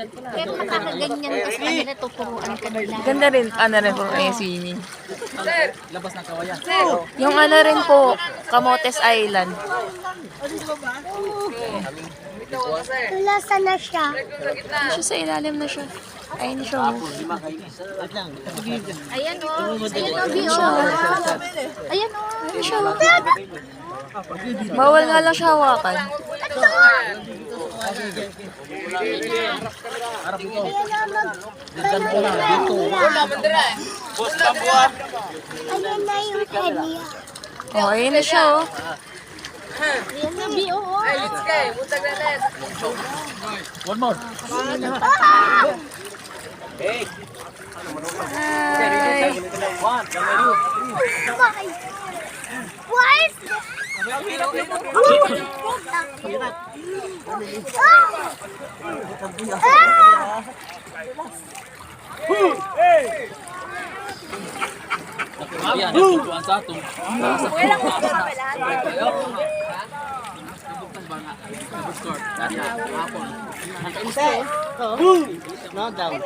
Kaya kung makakaganyan ka sa kanila, tuturuan ka nila. Ganda rin, ano rin po, ay sini. Labas ng kawayan. Yung ano rin po, Camotes Island. Nasa na siya? Siya sa ilalim na siya. Ayun siya. Oh. Ayan o. Ayan o, Bio. Ayan o. Ayun siya. Oh. Bawal nga lang siya hawakan. Ayan na yung kanya. Oh, ayun na siya. Oh. Ayan na, Bio. One more. Hi. Why is Yan, tutuan sa ato. No down.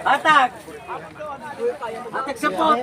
Atak! Atak support!